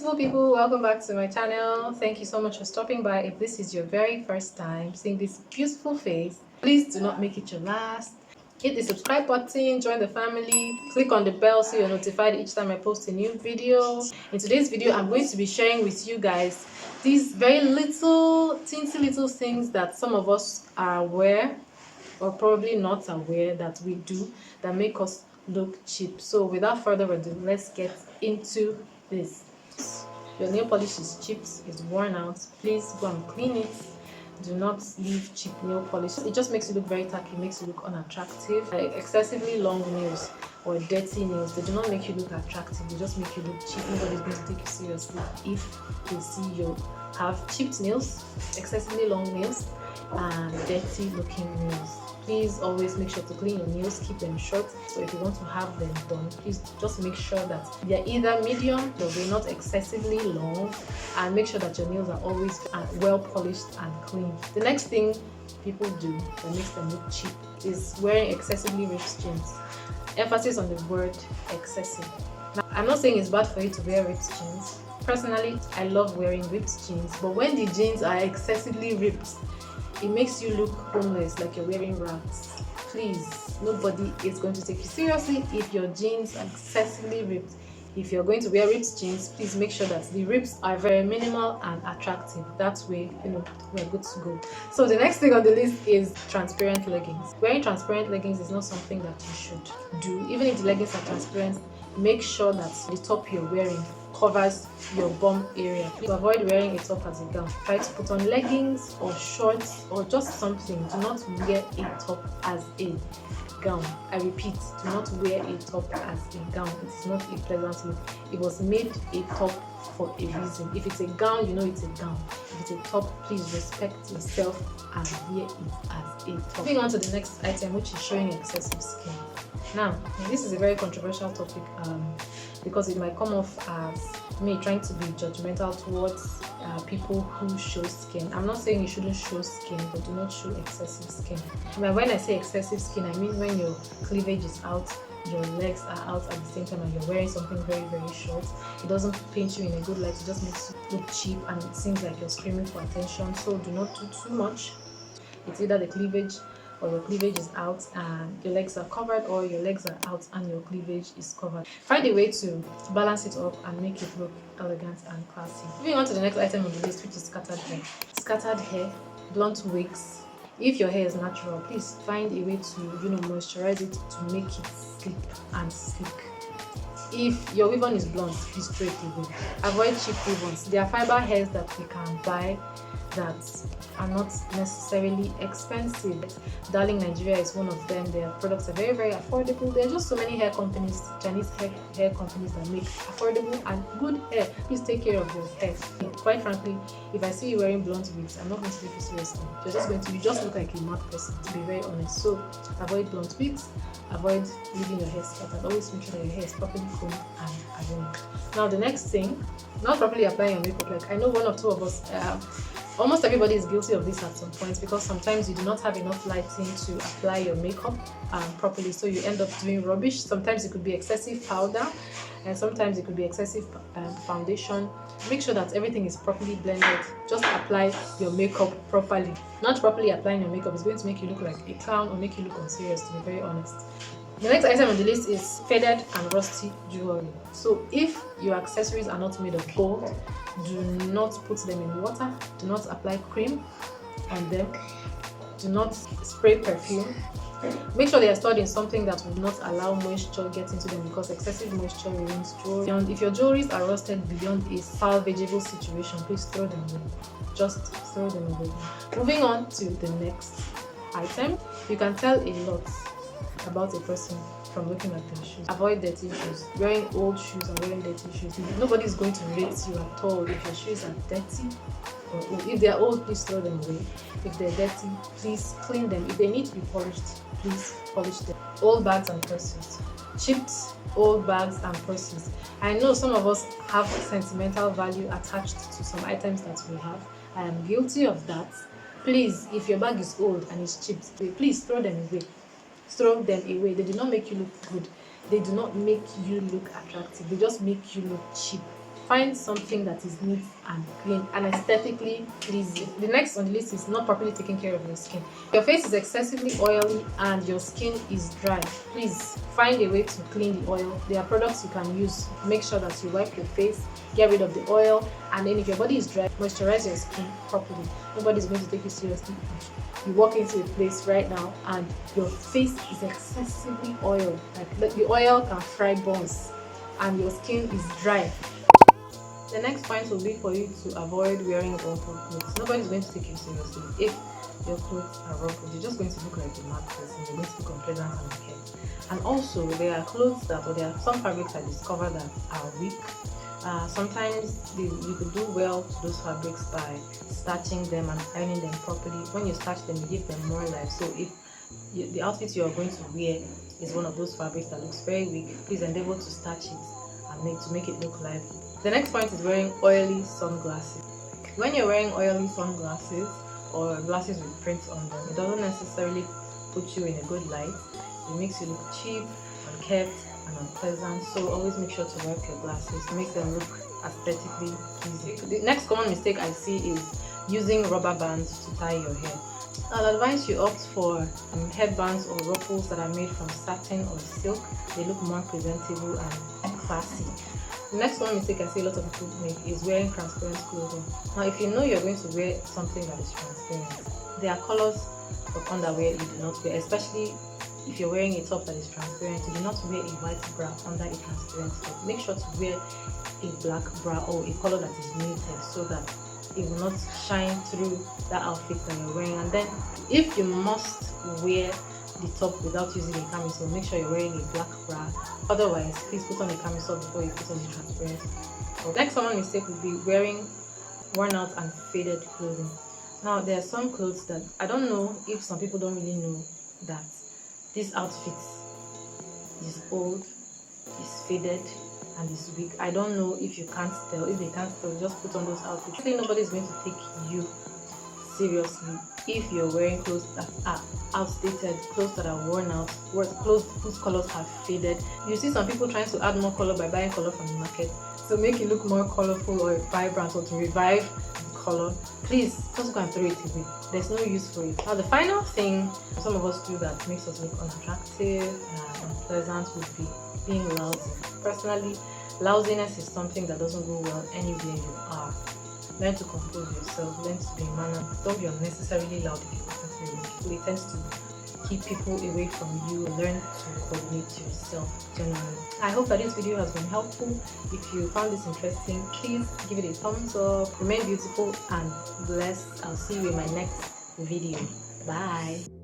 beautiful people, welcome back to my channel. Thank you so much for stopping by. If this is your very first time seeing this beautiful face, please do not make it your last. Hit the subscribe button, join the family, click on the bell so you're notified each time I post a new video. In today's video, I'm going to be sharing with you guys these very little, teensy little things that some of us are aware or probably not aware that we do that make us look cheap. So without further ado, let's get into this. Your nail polish is chipped, it's worn out, please go and clean it. Do not leave cheap nail polish. It just makes you look very tacky, makes you look unattractive. Excessively long nails or dirty nails, they do not make you look attractive, they just make you look cheap. Nobody's going to take you seriously if they see you have chipped nails, excessively long nails, and dirty looking nails. Please always make sure to clean your nails, keep them short. So if you want to have them done, please just make sure that they're either medium, so they're not excessively long, and make sure that your nails are always well polished and clean. The next thing people do that makes them look cheap is wearing excessively ripped jeans. Emphasis on the word excessive. Now, I'm not saying it's bad for you to wear ripped jeans. Personally, I love wearing ripped jeans, but when the jeans are excessively ripped, it makes you look homeless, like you're wearing rags. Please, nobody is going to take you seriously if your jeans are excessively ripped. If you're going to wear ripped jeans, please make sure that the rips are very minimal and attractive. That way, we're good to go. So the next thing on the list is transparent leggings. Wearing transparent leggings is not something that you should do. Even if the leggings are transparent, make sure that the top you're wearing covers your bum area. Please avoid wearing a top as a gown. Try to put on leggings or shorts or just something. Do not wear a top as a gown. I repeat, do not wear a top as a gown. It is not a pleasant look. It was made a top for a reason. If it's a gown, you know it's a gown. If it's a top, please respect yourself and wear it as a top. Moving on to the next item, which is showing excessive skin. Now, this is a very controversial topic because it might come off as me trying to be judgmental towards people who show skin. I'm not saying you shouldn't show skin, but do not show excessive skin. When I say excessive skin, I mean when your cleavage is out, your legs are out at the same time, and you're wearing something very, very short. It doesn't paint you in a good light, it just makes you look cheap, and it seems like you're screaming for attention. So do not do too much. It's either the cleavage or your cleavage is out and your legs are covered, or your legs are out and your cleavage is covered. Find a way to balance it up and make it look elegant and classy. Moving on to the next item on the list, which is scattered hair. Scattered hair, blunt wigs. If your hair is natural, please find a way to moisturize it to make it sleek and sleek. If your weave-on is blunt, please throw it away. Avoid cheap weave-ons. There are fiber hairs that we can buy that are not necessarily expensive. Darling Nigeria is one of them. Their products are very, very affordable. There are just so many hair companies, Chinese hair companies that make affordable and good hair. Please take care of your hair. Quite frankly, if I see you wearing blunt wigs, I'm not going to take you seriously. You just look like a mad person, to be very honest. So avoid blunt wigs, avoid leaving your hair scattered. Always make sure that your hair is properly combed and arranged. Now the next thing, not properly applying your makeup. Like I know one or two of us, almost everybody is guilty of this at some point, because sometimes you do not have enough lighting to apply your makeup properly, so you end up doing rubbish. Sometimes it could be excessive powder, and sometimes it could be excessive foundation. Make sure that everything is properly blended. Just apply your makeup properly. Not properly applying your makeup is going to make you look like a clown or make you look unserious, to be very honest. The next item on the list is faded and rusty jewelry. So if your accessories are not made of gold, do not put them in water. Do not apply cream on them. Do not spray perfume. Make sure they are stored in something that will not allow moisture get into them, because excessive moisture ruins jewelry. And if your jewelries are rusted beyond a salvageable situation, please throw them away. Just throw them away. Moving on to the next item, you can tell a lot about a person from looking at their shoes. Avoid dirty shoes. Wearing old shoes and wearing dirty shoes, nobody is going to rate you at all if your shoes are dirty or old. If they are old, please throw them away. If they're dirty, please clean them. If they need to be polished, please polish them. Old bags and purses. Chipped old bags and purses. I know some of us have sentimental value attached to some items that we have. I am guilty of that. Please, if your bag is old and it's chipped, please throw them away. Throw them away. They do not make you look good. They do not make you look attractive. They just make you look cheap. Find something that is neat and clean and aesthetically pleasing. The next on the list is not properly taking care of your skin. Your face is excessively oily and your skin is dry. Please find a way to clean the oil. There are products you can use. Make sure that you wipe your face, get rid of the oil, and then if your body is dry, moisturize your skin properly. Nobody's going to take you seriously. You walk into a place right now and your face is excessively oiled. Like the oil can fry bones and your skin is dry. The next point will be for you to avoid wearing rumpled clothes. Nobody's going to take you seriously if your clothes are rumpled. You're just going to look like a mad person. You're going to look unpleasant and wicked. And also, there are clothes that, or there are some fabrics I discover that are weak. Sometimes you could do well to those fabrics by starching them and ironing them properly. When you starch them, you give them more life. So if the outfit you are going to wear is one of those fabrics that looks very weak, please endeavor to starch it and make it look lively. The next point is wearing oily sunglasses. When you're wearing oily sunglasses or glasses with prints on them, it doesn't necessarily put you in a good light. It makes you look cheap, unkempt, and unpleasant. So always make sure to wipe your glasses to make them look aesthetically pleasing. The next common mistake I see is using rubber bands to tie your hair. I'll advise you opt for headbands or ruffles that are made from satin or silk. They look more presentable and classy. The next one mistake I see a lot of people make is wearing transparent clothing. Now, if you know you're going to wear something that is transparent, there are colors of underwear you do not wear, especially if you're wearing a top that is transparent. You do not wear a white bra under a transparent top. Make sure to wear a black bra or a color that is muted so that it will not shine through that outfit that you're wearing. And then if you must wear the top without using a camisole, make sure you're wearing a black bra. Otherwise, please put on a camisole before you put on the transparent. The next common mistake would be wearing worn out and faded clothing. Now, there are some clothes that I don't know if some people don't really know that this outfit is old, is faded, and is weak. I don't know if you can't tell. If they can't tell, just put on those outfits. I think nobody's going to take you seriously if you're wearing clothes that are outdated, clothes that are worn out, clothes whose colors have faded. You see some people trying to add more color by buying color from the market to make it look more colorful or vibrant or to revive the color. Please just go and throw it away. There's no use for it. Now, the final thing some of us do that makes us look unattractive and unpleasant would be being lousy. Personally, lousiness is something that doesn't go well anywhere you are. Learn to compose yourself, learn to be a manner. Don't be unnecessarily loud if you listen to your it tends to keep people away from you. Learn to coordinate yourself genuinely. I hope that this video has been helpful. If you found this interesting, please give it a thumbs up. Remain beautiful and blessed. I'll see you in my next video. Bye.